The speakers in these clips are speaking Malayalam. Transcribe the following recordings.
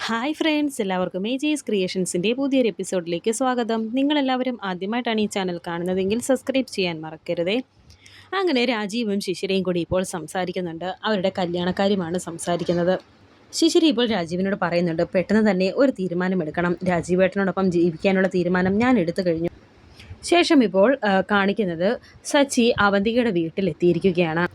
ഹായ് ഫ്രണ്ട്സ്, എല്ലാവർക്കും മേജീസ് ക്രിയേഷൻസിൻ്റെ പുതിയൊരു എപ്പിസോഡിലേക്ക് സ്വാഗതം. നിങ്ങളെല്ലാവരും ആദ്യമായിട്ടാണ് ഈ ചാനൽ കാണുന്നതെങ്കിൽ സബ്സ്ക്രൈബ് ചെയ്യാൻ മറക്കരുതേ. അങ്ങനെ രാജീവും ശിശിരയും കൂടി ഇപ്പോൾ സംസാരിക്കുന്നുണ്ട്. അവരുടെ കല്യാണക്കാര്യമാണ് സംസാരിക്കുന്നത്. ശിശിരി ഇപ്പോൾ രാജീവിനോട് പറയുന്നുണ്ട്, പെട്ടെന്ന് തന്നെ ഒരു തീരുമാനമെടുക്കണം. രാജീവേട്ടനോടൊപ്പം ജീവിക്കാനുള്ള തീരുമാനം ഞാൻ എടുത്തു കഴിഞ്ഞു. ശേഷം ഇപ്പോൾ കാണിക്കുന്നത് സച്ചി അവന്തികയുടെ വീട്ടിലെത്തിയിരിക്കുകയാണ്.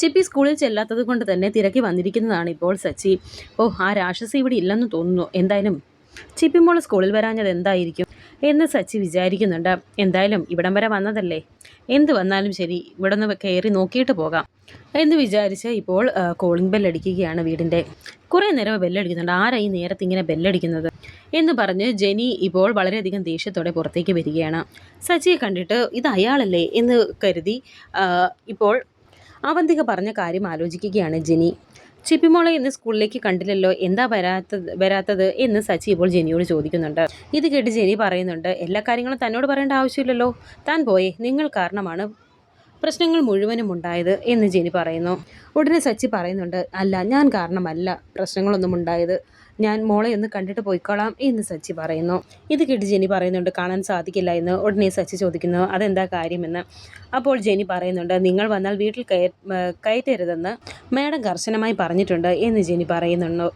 ചിപ്പി സ്കൂളിൽ ചെല്ലാത്തത് കൊണ്ട് തന്നെ തിരക്കി വന്നിരിക്കുന്നതാണ് ഇപ്പോൾ സച്ചി. ആ രാക്ഷസി ഇവിടെ ഇല്ലെന്ന് തോന്നുന്നു. എന്തായാലും ചിപ്പിമോൾ സ്കൂളിൽ വരാഞ്ഞത് എന്തായിരിക്കും എന്ന് സച്ചി വിചാരിക്കുന്നുണ്ട്. എന്തായാലും ഇവിടം വരെ വന്നതല്ലേ, എന്ത് വന്നാലും ശരി ഇവിടെ നിന്ന് കയറി നോക്കിയിട്ട് പോകാം എന്ന് വിചാരിച്ച് ഇപ്പോൾ കോളിംഗ് ബെല്ലടിക്കുകയാണ് വീടിൻ്റെ. കുറേ നേരം ബെല്ലടിക്കുന്നുണ്ട്. ആരാ ഈ നേരത്തെ ഇങ്ങനെ ബെല്ലടിക്കുന്നത് എന്ന് പറഞ്ഞ് ജെനി ഇപ്പോൾ വളരെയധികം ദേഷ്യത്തോടെ പുറത്തേക്ക് വരികയാണ്. സച്ചിയെ കണ്ടിട്ട് ഇത് അയാളല്ലേ എന്ന് കരുതി ഇപ്പോൾ അവന്തിക പറഞ്ഞ കാര്യം ആലോചിക്കുകയാണ് ജെനി. ചിപ്പിമോളെ ഇന്ന് സ്കൂളിലേക്ക് കണ്ടില്ലല്ലോ, എന്താ വരാത്തത് എന്ന് സച്ചി ഇപ്പോൾ ജെനിയോട് ചോദിക്കുന്നുണ്ട്. ഇത് കേട്ട് ജെനി പറയുന്നുണ്ട്, എല്ലാ കാര്യങ്ങളും തന്നോട് പറയേണ്ട ആവശ്യമില്ലല്ലോ, താൻ പോയേ, നിങ്ങൾ കാരണമാണ് പ്രശ്നങ്ങൾ മുഴുവനും ഉണ്ടായത് എന്ന് ജെനി പറയുന്നു. ഉടനെ സച്ചി പറയുന്നുണ്ട്, അല്ല, ഞാൻ കാരണമല്ല പ്രശ്നങ്ങളൊന്നും ഉണ്ടായത്, ഞാൻ മോളെ ഒന്ന് കണ്ടിട്ട് പോയിക്കോളാം എന്ന് സച്ചി പറയുന്നു. ഇത് കേട്ട് ജെനി പറയുന്നുണ്ട്, കാണാൻ സാധിക്കില്ല എന്ന്. ഉടനെ സച്ചി ചോദിക്കുന്നു, അതെന്താ കാര്യമെന്ന്. അപ്പോൾ ജെനി പറയുന്നുണ്ട്, നിങ്ങൾ വന്നാൽ വീട്ടിൽ കയറ്റരുതെന്ന് മാഡം കർശനമായി പറഞ്ഞിട്ടുണ്ട് എന്ന് ജെനി പറയുന്നുണ്ടോ.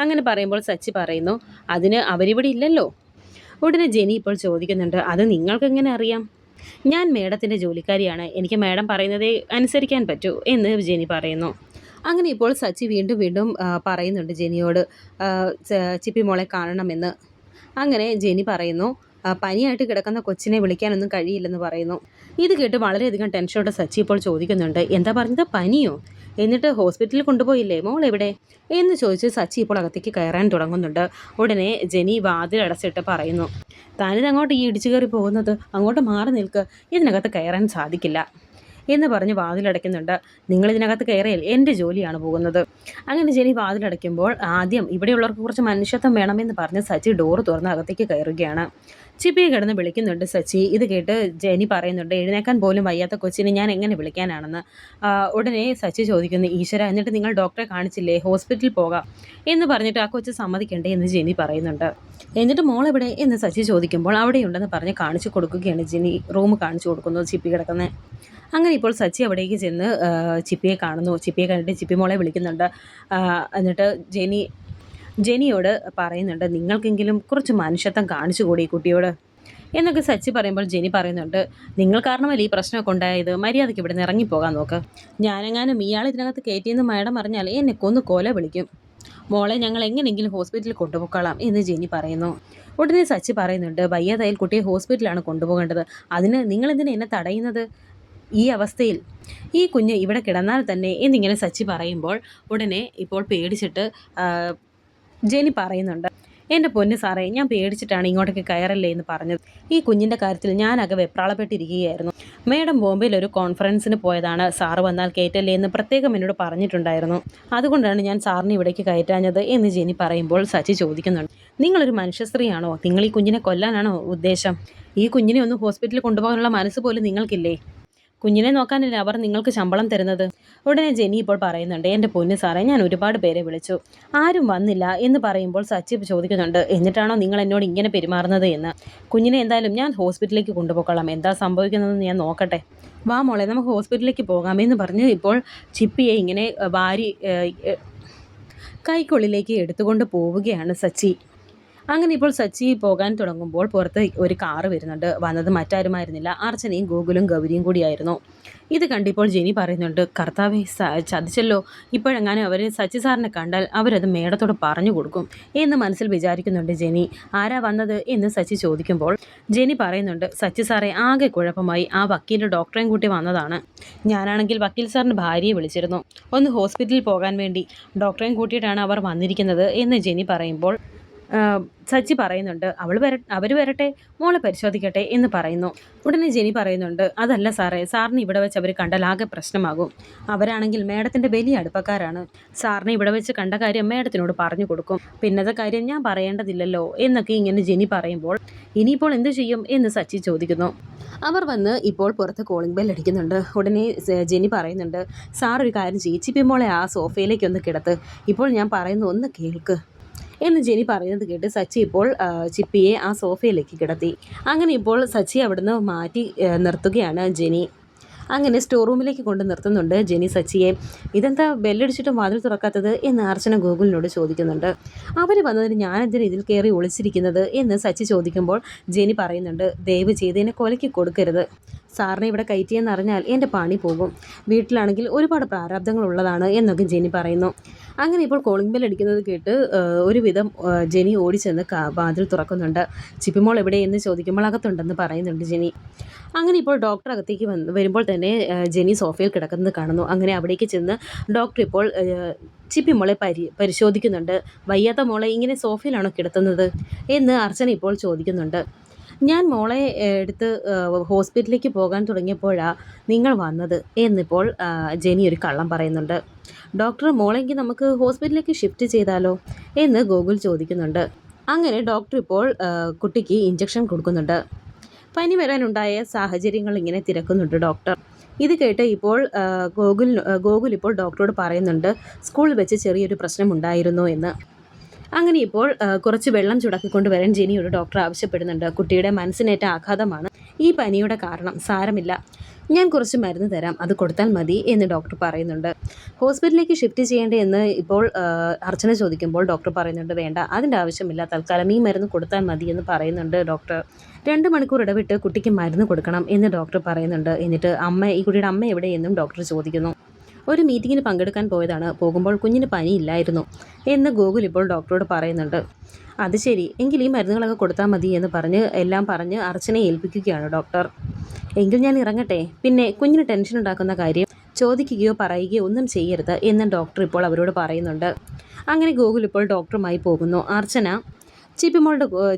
അങ്ങനെ പറയുമ്പോൾ സച്ചി പറയുന്നു, അതിന് അവരിവിടെ ഇല്ലല്ലോ. ഉടനെ ജെനി ഇപ്പോൾ ചോദിക്കുന്നുണ്ട്, അത് നിങ്ങൾക്കെങ്ങനെ അറിയാം? ഞാൻ മേഡത്തിൻ്റെ ജോലിക്കാരിയാണ്, എനിക്ക് മേഡം പറയുന്നതേ അനുസരിക്കാൻ പറ്റൂ എന്ന് ജെനി പറയുന്നു. അങ്ങനെ ഇപ്പോൾ സച്ചി വീണ്ടും വീണ്ടും പറയുന്നുണ്ട് ജെനിയോട് ചിപ്പി മോളെ കാണണമെന്ന്. അങ്ങനെ ജെനി പറയുന്നു, പനിയായിട്ട് കിടക്കുന്ന കൊച്ചിനെ വിളിക്കാനൊന്നും കഴിയില്ലെന്ന് പറയുന്നു. ഇത് കേട്ട് വളരെയധികം ടെൻഷനോടെ സച്ചി ഇപ്പോൾ ചോദിക്കുന്നുണ്ട്, എന്താ പറഞ്ഞത്, പനിയോ? എന്നിട്ട് ഹോസ്പിറ്റലിൽ കൊണ്ടുപോയില്ലേ, മോൾ എവിടെ എന്ന് ചോദിച്ച് സച്ചി ഇപ്പോൾ അകത്തേക്ക് കയറാൻ തുടങ്ങുന്നുണ്ട്. ഉടനെ ജെനി വാതിൽ അടച്ചിട്ട് പറയുന്നു, താനിത് അങ്ങോട്ട് ഈ ഇടിച്ചു കയറി പോകുന്നത്, അങ്ങോട്ട് മാറി നിൽക്ക്, ഇതിനകത്ത് കയറാൻ സാധിക്കില്ല എന്ന് പറഞ്ഞ് വാതിലടയ്ക്കുന്നുണ്ട്. നിങ്ങളിതിനകത്ത് കയറിയാൽ എൻ്റെ ജോലിയാണ് പോകുന്നത്. അങ്ങനെ ജെനി വാതിലടയ്ക്കുമ്പോൾ ആദ്യം ഇവിടെയുള്ളവർക്ക് കുറച്ച് മനുഷ്യത്വം വേണമെന്ന് പറഞ്ഞ് സച്ചി ഡോറ് തുറന്ന് അകത്തേക്ക് കയറുകയാണ്. ചിപ്പിയെ കിടന്ന് വിളിക്കുന്നുണ്ട് സച്ചി. ഇത് കേട്ട് ജെനി പറയുന്നുണ്ട്, എഴുന്നേക്കാൻ പോലും വയ്യാത്ത കൊച്ചിനെ ഞാൻ എങ്ങനെ വിളിക്കാനാണെന്ന്. ഉടനെ സച്ചി ചോദിക്കുന്നു, ഈശ്വര, എന്നിട്ട് നിങ്ങൾ ഡോക്ടറെ കാണിച്ചില്ലേ, ഹോസ്പിറ്റലിൽ പോകാം എന്ന് പറഞ്ഞിട്ട് ആ കൊച്ച് സമ്മതിക്കണ്ടേ എന്ന് ജെനി പറയുന്നുണ്ട്. എന്നിട്ട് മോളെവിടെ എന്ന് സച്ചി ചോദിക്കുമ്പോൾ അവിടെയുണ്ടെന്ന് പറഞ്ഞ് കാണിച്ചു കൊടുക്കുകയാണ് ജെനി. റൂം കാണിച്ചു കൊടുക്കുന്നു ചിപ്പി കിടക്കുന്നത്. അങ്ങനെ ഇപ്പോൾ സച്ചി അവിടേക്ക് ചെന്ന് ചിപ്പിയെ കാണുന്നു. ചിപ്പിയെ കണ്ടിട്ട് ചിപ്പി മോളെ വിളിക്കുന്നുണ്ട്. എന്നിട്ട് ജെനിയോട് പറയുന്നുണ്ട്, നിങ്ങൾക്കെങ്കിലും കുറച്ച് മനുഷ്യത്വം കാണിച്ചു കൂടി ഈ കുട്ടിയോട് എന്നൊക്കെ സച്ചി പറയുമ്പോൾ ജെനി പറയുന്നുണ്ട്, നിങ്ങൾ കാരണമല്ല ഈ പ്രശ്നമൊക്കെ ഉണ്ടായത്, മര്യാദയ്ക്ക് ഇവിടെ നിന്ന് ഇറങ്ങിപ്പോകാൻ നോക്ക്. ഞാനെങ്ങാനും ഇയാൾ ഇതിനകത്ത് കയറ്റിയെന്ന് മാഡം അറിഞ്ഞാൽ എന്നെ കൊന്നു കൊല വിളിക്കും. മോളെ ഞങ്ങൾ എങ്ങനെയെങ്കിലും ഹോസ്പിറ്റലിൽ കൊണ്ടുപോയിക്കോളാം എന്ന് ജെനി പറയുന്നു. ഉടനെ സച്ചി പറയുന്നുണ്ട്, വയ്യാതായാൽ കുട്ടിയെ ഹോസ്പിറ്റലാണ് കൊണ്ടുപോകേണ്ടത്, അതിന് നിങ്ങളെന്തിനാ എന്നെ തടയുന്നത്? ഈ അവസ്ഥയിൽ ഈ കുഞ്ഞ് ഇവിടെ കിടന്നാൽ തന്നെ എന്നിങ്ങനെ സച്ചി പറയുമ്പോൾ ഉടനെ ഇപ്പോൾ പേടിച്ചിട്ട് ജെനി പറയുന്നുണ്ട്, എൻ്റെ പൊന്ന് സാറേ, ഞാൻ പേടിച്ചിട്ടാണ് ഇങ്ങോട്ടേക്ക് കയറല്ലേ എന്ന് പറഞ്ഞത്. ഈ കുഞ്ഞിൻ്റെ കാര്യത്തിൽ ഞാനകെ വെപ്രാളപ്പെട്ടിരിക്കുകയായിരുന്നു. മേഡം ബോംബെയിൽ ഒരു കോൺഫറൻസിന് പോയതാണ്, സാറ് വന്നാൽ കയറ്റല്ലേ എന്ന് പ്രത്യേകം എന്നോട് പറഞ്ഞിട്ടുണ്ടായിരുന്നു. അതുകൊണ്ടാണ് ഞാൻ സാറിനെ ഇവിടേക്ക് കയറ്റാഞ്ഞത് എന്ന് ജെനി പറയുമ്പോൾ സച്ചി ചോദിക്കുന്നുണ്ട്, നിങ്ങളൊരു മനുഷ്യ സ്ത്രീയാണോ? നിങ്ങൾ ഈ കുഞ്ഞിനെ കൊല്ലാനാണോ ഉദ്ദേശം? ഈ കുഞ്ഞിനെ ഒന്ന് ഹോസ്പിറ്റലിൽ കൊണ്ടുപോകാനുള്ള മനസ്സ് പോലും നിങ്ങൾക്കില്ലേ? കുഞ്ഞിനെ നോക്കാനല്ലേ അവർ നിങ്ങൾക്ക് ശമ്പളം തരുന്നത്. ഉടനെ ജെനി ഇപ്പോൾ പറയുന്നുണ്ട്, എൻ്റെ പൊന്ന് സാറേ, ഞാൻ ഒരുപാട് പേരെ വിളിച്ചു, ആരും വന്നില്ല എന്ന് പറയുമ്പോൾ സച്ചി ചോദിക്കുന്നുണ്ട്, എന്നിട്ടാണോ നിങ്ങൾ എന്നോട് ഇങ്ങനെ പെരുമാറുന്നത് എന്ന്. കുഞ്ഞിനെ എന്തായാലും ഞാൻ ഹോസ്പിറ്റലിലേക്ക് കൊണ്ടുപോയിക്കൊള്ളാം, എന്താ സംഭവിക്കുന്നതെന്ന് ഞാൻ നോക്കട്ടെ, വാ മോളെ നമുക്ക് ഹോസ്പിറ്റലിലേക്ക് പോകാമെന്ന് പറഞ്ഞ് ഇപ്പോൾ ചിപ്പിയെ ഇങ്ങനെ വാരി കൈക്കുള്ളിലേക്ക് എടുത്തുകൊണ്ട് പോവുകയാണ് സച്ചി. അങ്ങനെ ഇപ്പോൾ സച്ചി പോകാൻ തുടങ്ങുമ്പോൾ പുറത്ത് ഒരു കാറ് വരുന്നുണ്ട്. വന്നത് മറ്റാരുമായിരുന്നില്ല, അർച്ചനയും ഗോകുലും ഗൗരിയും കൂടിയായിരുന്നു. ഇത് കണ്ടിപ്പോൾ ജെനി പറയുന്നുണ്ട്, കർത്താവേ, ചതിച്ചല്ലോ, ഇപ്പോഴെങ്ങാനും അവർ സച്ചി സാറിനെ കണ്ടാൽ അവരത് മേഡത്തോട് പറഞ്ഞു കൊടുക്കും എന്ന് മനസ്സിൽ വിചാരിക്കുന്നുണ്ട് ജെനി. ആരാ വന്നത് എന്ന് സച്ചി ചോദിക്കുമ്പോൾ ജെനി പറയുന്നുണ്ട്, സച്ചി സാറെ, ആകെ കുഴപ്പമായി, ആ വക്കീൽ ഡോക്ടറെയും കൂട്ടി വന്നതാണ്. ഞാനാണെങ്കിൽ വക്കീൽ സാറിൻ്റെ ഭാര്യയെ വിളിച്ചിരുന്നു, ഒന്ന് ഹോസ്പിറ്റലിൽ പോകാൻ വേണ്ടി, ഡോക്ടറെയും കൂട്ടിയിട്ടാണ് അവർ വന്നിരിക്കുന്നത് എന്ന് ജെനി പറയുമ്പോൾ സച്ചി പറയുന്നുണ്ട്, അവർ വരട്ടെ, മോളെ പരിശോധിക്കട്ടെ എന്ന് പറയുന്നു. ഉടനെ ജെനി പറയുന്നുണ്ട്, അതല്ല സാറേ, സാറിന് ഇവിടെ വെച്ച് അവർ കണ്ടാൽ ആകെ പ്രശ്നമാകും. അവരാണെങ്കിൽ മേഡത്തിൻ്റെ വലിയ അടുപ്പക്കാരാണ്. സാറിനെ ഇവിടെ വെച്ച് കണ്ട കാര്യം മേഡത്തിനോട് പറഞ്ഞു കൊടുക്കും, പിന്നത്തെ കാര്യം ഞാൻ പറയേണ്ടതില്ലല്ലോ എന്നൊക്കെ ഇങ്ങനെ ജെനി പറയുമ്പോൾ ഇനിയിപ്പോൾ എന്ത് ചെയ്യും എന്ന് സച്ചി ചോദിക്കുന്നു. അവർ വന്ന് ഇപ്പോൾ പുറത്ത് കോളിംഗ് ബെൽ അടിക്കുന്നുണ്ട്. ഉടനെ ജെനി പറയുന്നുണ്ട്, സാർ ഒരു കാര്യം ചെയ്യും, ചിപ്പി മോളെ ആ സോഫയിലേക്ക് ഒന്ന് കിടത്ത്, ഇപ്പോൾ ഞാൻ പറയുന്ന ഒന്ന് കേൾക്ക് എന്ന് ജെനി പറയുന്നത് കേട്ട് സച്ചി ഇപ്പോൾ ചിപ്പിയെ ആ സോഫയിലേക്ക് കിടത്തി. അങ്ങനെ ഇപ്പോൾ സച്ചി അവിടുന്ന് മാറ്റി നിർത്തുകയാണ് ജെനി. അങ്ങനെ സ്റ്റോർ റൂമിലേക്ക് കൊണ്ട് നിർത്തുന്നുണ്ട് ജെനി സച്ചിയെ. ഇതെന്താ ബെല്ലടിച്ചിട്ടും വാതിൽ തുറക്കാത്തത് എന്ന് അർച്ചന ഗോകുലിനോട് ചോദിക്കുന്നുണ്ട്. അവർ വന്നതിന് ഞാനെന്തിനാ ഇതിൽ കയറി ഒളിച്ചിരിക്കുന്നത് എന്ന് സച്ചി ചോദിക്കുമ്പോൾ ജെനി പറയുന്നുണ്ട്, ദയവ് ചെയ്ത് എന്നെ കൊലയ്ക്ക് കൊടുക്കരുത്. സാറിനെ ഇവിടെ കയറ്റിയെന്ന് അറിഞ്ഞാൽ എൻ്റെ പണി പോകും. വീട്ടിലാണെങ്കിൽ ഒരുപാട് പ്രാരാബ്ദങ്ങളുള്ളതാണ് എന്നൊക്കെ ജെനി പറയുന്നു. അങ്ങനെ ഇപ്പോൾ കോളിംഗ് ബെൽ അടിക്കുന്നത് കേട്ട് ഒരുവിധം ജെനി ഓടിച്ചെന്ന് വാതിൽ തുറക്കുന്നുണ്ട്. ചിപ്പിമോൾ എവിടെ എന്ന് ചോദിക്കുമ്പോൾ അകത്തുണ്ടെന്ന് പറയുന്നുണ്ട് ജെനി. അങ്ങനെ ഇപ്പോൾ ഡോക്ടർ അകത്തേക്ക് വരുമ്പോൾ തന്നെ ജെനി സോഫയിൽ കിടക്കുന്നത് കാണുന്നു. അങ്ങനെ അവിടേക്ക് ചെന്ന് ഡോക്ടർ ഇപ്പോൾ ചിപ്പി മോളെ പരിശോധിക്കുന്നുണ്ട്. വയ്യാത്ത മോളെ ഇങ്ങനെ സോഫയിലാണോ കിടത്തുന്നത് എന്ന് അർച്ചന ഇപ്പോൾ ചോദിക്കുന്നുണ്ട്. ഞാൻ മോളെ എടുത്ത് ഹോസ്പിറ്റലിലേക്ക് പോകാൻ തുടങ്ങിയപ്പോഴാണ് നിങ്ങൾ വന്നത് എന്നിപ്പോൾ ജെനി ഒരു കള്ളം പറയുന്നുണ്ട്. ഡോക്ടർ മോളെങ്കിൽ നമുക്ക് ഹോസ്പിറ്റലിലേക്ക് ഷിഫ്റ്റ് ചെയ്താലോ എന്ന് ഗോകുൽ ചോദിക്കുന്നുണ്ട്. അങ്ങനെ ഡോക്ടർ ഇപ്പോൾ കുട്ടിക്ക് ഇഞ്ചക്ഷൻ കൊടുക്കുന്നുണ്ട്. പനി വരാനുണ്ടായ സാഹചര്യങ്ങൾ ഇങ്ങനെ തിരക്കുന്നുണ്ട് ഡോക്ടർ. ഇത് കേട്ട് ഇപ്പോൾ ഗോകുൽ ഇപ്പോൾ ഡോക്ടറോട് പറയുന്നുണ്ട് സ്കൂളിൽ വെച്ച് ചെറിയൊരു പ്രശ്നമുണ്ടായിരുന്നു എന്ന്. അങ്ങനെ ഇപ്പോൾ കുറച്ച് വെള്ളം ചൂടാക്കിക്കൊണ്ട് വരാൻ ജെനിയോട് ഡോക്ടർ ആവശ്യപ്പെടുന്നുണ്ട്. കുട്ടിയുടെ മനസ്സിനേറ്റ ആഘാതമാണ് ഈ പനിയുടെ കാരണം, സാരമില്ല, ഞാൻ കുറച്ച് മരുന്ന് തരാം, അത് കൊടുത്താൽ മതി എന്ന് ഡോക്ടർ പറയുന്നുണ്ട്. ഹോസ്പിറ്റലിലേക്ക് ഷിഫ്റ്റ് ചെയ്യേണ്ടേ എന്ന് ഇപ്പോൾ അർച്ചന ചോദിക്കുമ്പോൾ ഡോക്ടർ പറയുന്നുണ്ട്, വേണ്ട, അതിൻ്റെ ആവശ്യമില്ല, തൽക്കാലം ഈ മരുന്ന് കൊടുത്താൽ മതി എന്ന് പറയുന്നുണ്ട് ഡോക്ടർ. 2 മണിക്കൂർ ഇടവിട്ട് കുട്ടിക്ക് മരുന്ന് കൊടുക്കണം എന്ന് ഡോക്ടർ പറയുന്നുണ്ട്. എന്നിട്ട് ഈ കുട്ടിയുടെ അമ്മ എവിടെയെന്നും ഡോക്ടർ ചോദിക്കുന്നു. ഒരു മീറ്റിങ്ങിന് പങ്കെടുക്കാൻ പോയതാണ്, പോകുമ്പോൾ കുഞ്ഞിന് പനിയില്ലായിരുന്നു എന്ന് ഗോകുൽ ഇപ്പോൾ ഡോക്ടറോട് പറയുന്നുണ്ട്. അത് ശരി, എങ്കിൽ ഈ മരുന്നുകളൊക്കെ കൊടുത്താൽ മതി എന്ന് എല്ലാം പറഞ്ഞ് അർച്ചനയെ ഏൽപ്പിക്കുകയാണ് ഡോക്ടർ. എങ്കിൽ ഞാൻ ഇറങ്ങട്ടെ, പിന്നെ കുഞ്ഞിന് ടെൻഷൻ ഉണ്ടാക്കുന്ന കാര്യം ചോദിക്കുകയോ പറയുകയോ ഒന്നും ചെയ്യരുത് എന്ന് ഡോക്ടർ ഇപ്പോൾ അവരോട് പറയുന്നുണ്ട്. അങ്ങനെ ഗോകുൽ ഇപ്പോൾ ഡോക്ടറുമായി പോകുന്നു. അർച്ചന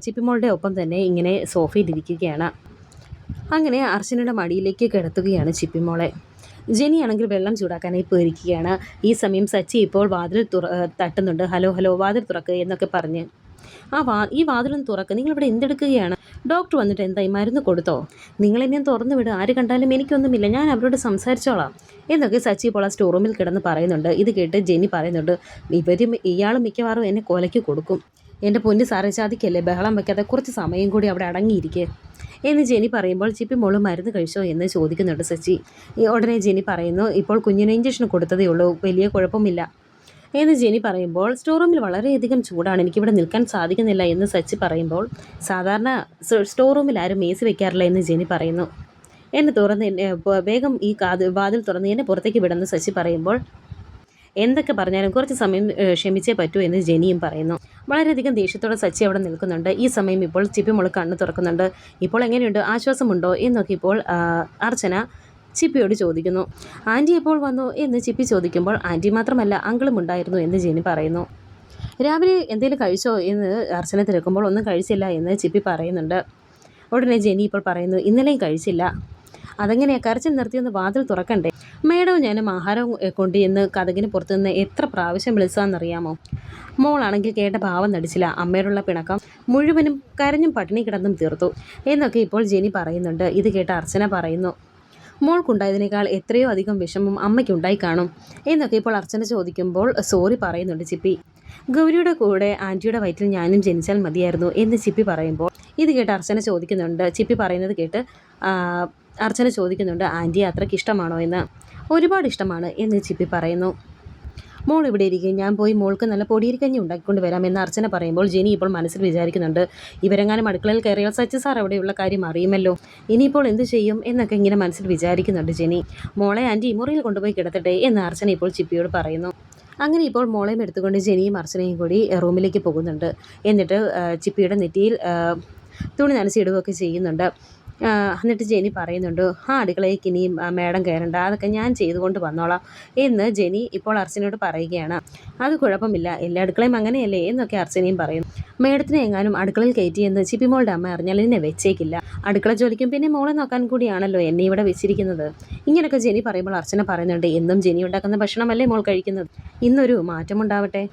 ചിപ്പിമോളുടെ ഒപ്പം തന്നെ ഇങ്ങനെ സോഫയിലിരിക്കുകയാണ്. അങ്ങനെ അർച്ചനയുടെ മടിയിലേക്ക് കിടത്തുകയാണ് ചിപ്പിമോളെ. ജെനിയാണെങ്കിൽ വെള്ളം ചൂടാക്കാനായി പോയിരിക്കുകയാണ്. ഈ സമയം സച്ചി ഇപ്പോൾ വാതിൽ തട്ടുന്നുണ്ട്. ഹലോ ഹലോ, വാതിൽ തുറക്കുക എന്നൊക്കെ പറഞ്ഞ്. ഈ വാതിലൊന്ന് തുറക്കുക, നിങ്ങളിവിടെ എന്തെടുക്കുകയാണ്? ഡോക്ടർ വന്നിട്ട് എന്തായി, മരുന്ന് കൊടുത്തോ? നിങ്ങളെന്നെ തുറന്നു വിടുക, ആര് കണ്ടാലും എനിക്കൊന്നുമില്ല, ഞാൻ അവരോട് സംസാരിച്ചോളാം എന്നൊക്കെ സച്ചി ഇപ്പോൾ ആ സ്റ്റോർ റൂമിൽ കിടന്ന് പറയുന്നുണ്ട്. ഇത് കേട്ട് ജെനി പറയുന്നുണ്ട്, ഇയാൾ മിക്കവാറും എന്നെ കൊലയ്ക്ക് കൊടുക്കും. എൻ്റെ പൊന്ന് സാറേ, ചതിക്കല്ലേ, ബഹളം വയ്ക്കാതെ കുറച്ച് സമയം കൂടി അവിടെ അടങ്ങിയിരിക്കുക എന്ന് ജെനി പറയുമ്പോൾ ചിപ്പി മോള് മരുന്ന് കഴിച്ചോ എന്ന് ചോദിക്കുന്നുണ്ട് സച്ചി. ഉടനെ ജെനി പറയുന്നു, ഇപ്പോൾ കുഞ്ഞിന് ഇഞ്ചക്ഷൻ കൊടുത്തതേ ഉള്ളൂ, വലിയ കുഴപ്പമില്ല എന്ന് ജെനി പറയുമ്പോൾ സ്റ്റോർ റൂമിൽ വളരെയധികം ചൂടാണ്, എനിക്കിവിടെ നിൽക്കാൻ സാധിക്കുന്നില്ല എന്ന് സച്ചി പറയുമ്പോൾ സാധാരണ സ്റ്റോർ റൂമിൽ ആരും മേസി വെക്കാറില്ല എന്ന് ജെനി പറയുന്നു. എന്നെ തുറന്ന് വേഗം ഈ വാതിൽ തുറന്ന് എന്നെ പുറത്തേക്ക് വിടുന്ന സച്ചി പറയുമ്പോൾ എന്തൊക്കെ പറഞ്ഞാലും കുറച്ച് സമയം ക്ഷമിച്ചേ പറ്റൂ എന്ന് ജെനിയും പറയുന്നു. വളരെയധികം ദേഷ്യത്തോടെ സച്ചി അവിടെ നിൽക്കുന്നുണ്ട്. ഈ സമയം ഇപ്പോൾ ചിപ്പിമോൾ കണ്ണ് തുറക്കുന്നുണ്ട്. ഇപ്പോൾ എങ്ങനെയുണ്ട്, ആശ്വാസമുണ്ടോ എന്നൊക്കെ ഇപ്പോൾ അർച്ചന ചിപ്പിയോട് ചോദിക്കുന്നു. ആൻറ്റി എപ്പോൾ വന്നു എന്ന് ചിപ്പി ചോദിക്കുമ്പോൾ ആൻറ്റി മാത്രമല്ല അങ്കിളും ഉണ്ടായിരുന്നു എന്ന് ജെനി പറയുന്നു. രാവിലെ എന്തെങ്കിലും കഴിച്ചോ എന്ന് അർച്ചന തിരക്കുമ്പോൾ ഒന്നും കഴിച്ചില്ല എന്ന് ചിപ്പി പറയുന്നുണ്ട്. ഉടനെ ജെനി ഇപ്പോൾ പറയുന്നു, ഇന്നലെയും കഴിച്ചില്ല. അതെങ്ങനെയാണ്, കരച്ചിൽ നിർത്തിയൊന്ന് വാതിൽ തുറക്കണ്ടേ? മേഡവും ഞാനും ആഹാരം കൊണ്ട് എന്ന് കതകിന് പുറത്തുനിന്ന് എത്ര പ്രാവശ്യം വിളിച്ചതെന്നറിയാമോ? മോളാണെങ്കിൽ കേട്ട ഭാവം നടിച്ചില്ല. അമ്മയോടുള്ള പിണക്കം മുഴുവനും കരഞ്ഞും പട്ടിണി കിടന്നും തീർത്തു എന്നൊക്കെ ഇപ്പോൾ ജെനി പറയുന്നുണ്ട്. ഇത് കേട്ട അർച്ചന പറയുന്നു, മോൾക്കുണ്ടായതിനേക്കാൾ എത്രയോ അധികം വിഷമം അമ്മയ്ക്കുണ്ടായി കാണും എന്നൊക്കെ ഇപ്പോൾ അർച്ചന ചോദിക്കുമ്പോൾ സോറി പറയുന്നുണ്ട് ചിപ്പി. ഗൗരിയുടെ കൂടെ ആൻറ്റിയുടെ വയറ്റിൽ ഞാനും ജനിച്ചാൽ മതിയായിരുന്നു എന്ന് ചിപ്പി പറയുമ്പോൾ ഇത് കേട്ട് അർച്ചന ചോദിക്കുന്നുണ്ട്. ചിപ്പി പറയുന്നത് കേട്ട് അർച്ചന ചോദിക്കുന്നുണ്ട്, ആൻറ്റി അത്രയ്ക്ക് ഇഷ്ടമാണോ എന്ന്. ഒരുപാട് ഇഷ്ടമാണ് എന്ന് ചിപ്പി പറയുന്നു. മോൾ ഇവിടെ ഇരിക്കും, ഞാൻ പോയി മോൾക്ക് നല്ല പൊടിയിരിക്കഞ്ഞി ഉണ്ടാക്കിക്കൊണ്ട് വരാമെന്ന് അർച്ചന പറയുമ്പോൾ ജെനി ഇപ്പോൾ മനസ്സിൽ വിചാരിക്കുന്നുണ്ട്, ഇവരെങ്ങാനും അടുക്കളയിൽ കയറിയാൽ സച്ചി സാർ അവിടെയുള്ള കാര്യം അറിയുമല്ലോ, ഇനിയിപ്പോൾ എന്ത് ചെയ്യും എന്നൊക്കെ ഇങ്ങനെ മനസ്സിൽ വിചാരിക്കുന്നുണ്ട് ജെനി. മോളെ ആൻറ്റി മുറിയിൽ കൊണ്ടുപോയി കിടത്തട്ടെ എന്ന് അർച്ചന ഇപ്പോൾ ചിപ്പിയോട് പറയുന്നു. അങ്ങനെ ഇപ്പോൾ മോളെയും എടുത്തുകൊണ്ട് ജെനിയും അർച്ചനയും കൂടി റൂമിലേക്ക് പോകുന്നുണ്ട്. എന്നിട്ട് ചിപ്പിയുടെ നെറ്റിയിൽ തുണി നനച്ചിടുകയൊക്കെ ചെയ്യുന്നുണ്ട്. എന്നിട്ട് ജെനി പറയുന്നുണ്ട്, അടുക്കളയ്ക്ക് ഇനിയും മേഡം കയറണ്ട, അതൊക്കെ ഞാൻ ചെയ്തുകൊണ്ട് വന്നോളാം എന്ന് ജെനി ഇപ്പോൾ അർച്ചനയോട് പറയുകയാണ്. അത് കുഴപ്പമില്ല, എല്ലാ അടുക്കളയും അങ്ങനെയല്ലേ എന്നൊക്കെ അർച്ചനയും പറയുന്നു. മേഡത്തിനെ എങ്ങാനും അടുക്കളയിൽ കയറ്റിയെന്ന് ചിപ്പിമോളുടെ അമ്മ അറിഞ്ഞാൽ എന്നെ വെച്ചേക്കില്ല. അടുക്കള ജോലിക്കും പിന്നെ മോളെ നോക്കാൻ കൂടിയാണല്ലോ എന്നെ ഇവിടെ വെച്ചിരിക്കുന്നത്. ഇങ്ങനെയൊക്കെ ജെനി പറയുമ്പോൾ അർച്ചന പറയുന്നുണ്ട്, എന്നും ജെനി ഉണ്ടാക്കുന്ന ഭക്ഷണമല്ലേ മോൾ കഴിക്കുന്നത്, ഇന്നൊരു മാറ്റമുണ്ടാവട്ടെ,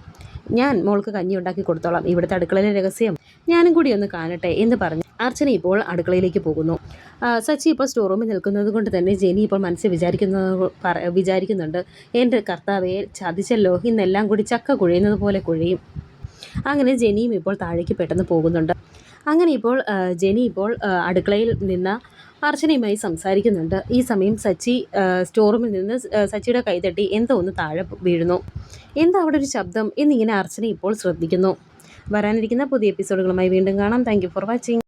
ഞാൻ മോൾക്ക് കഞ്ഞി ഉണ്ടാക്കി കൊടുത്തോളാം, ഇവിടുത്തെ അടുക്കളയിലെ രഹസ്യം ഞാനും കൂടി ഒന്ന് കാണട്ടെ എന്ന് പറഞ്ഞ് അർച്ചന ഇപ്പോൾ അടുക്കളയിലേക്ക് പോകുന്നു. സച്ചി ഇപ്പോൾ സ്റ്റോർ റൂമിൽ നിൽക്കുന്നത് കൊണ്ട് തന്നെ ജെനി ഇപ്പോൾ മനസ്സിൽ വിചാരിക്കുന്നുണ്ട്, എൻ്റെ കർത്താവെ ചതിച്ചല്ലോ, ഇന്നെല്ലാം കൂടി ചക്ക കുഴയുന്നത് പോലെ കുഴയും. അങ്ങനെ ജെനിയും ഇപ്പോൾ താഴേക്ക് പെട്ടെന്ന് പോകുന്നുണ്ട്. അങ്ങനെ ഇപ്പോൾ ജെനി ഇപ്പോൾ അടുക്കളയിൽ നിന്ന് അർച്ചനയുമായി സംസാരിക്കുന്നുണ്ട്. ഈ സമയം സച്ചി സ്റ്റോർ റൂമിൽ നിന്ന് സച്ചിയുടെ കൈ തട്ടി എന്തോ ഒന്ന് താഴെ വീഴുന്നു. എന്താ അവിടെ ഒരു ശബ്ദം എന്നിങ്ങനെ അർച്ചന ഇപ്പോൾ ശ്രദ്ധിക്കുന്നു. വരാനിരിക്കുന്ന പുതിയ എപ്പിസോഡുകളുമായി വീണ്ടും കാണാം. Thank you for watching.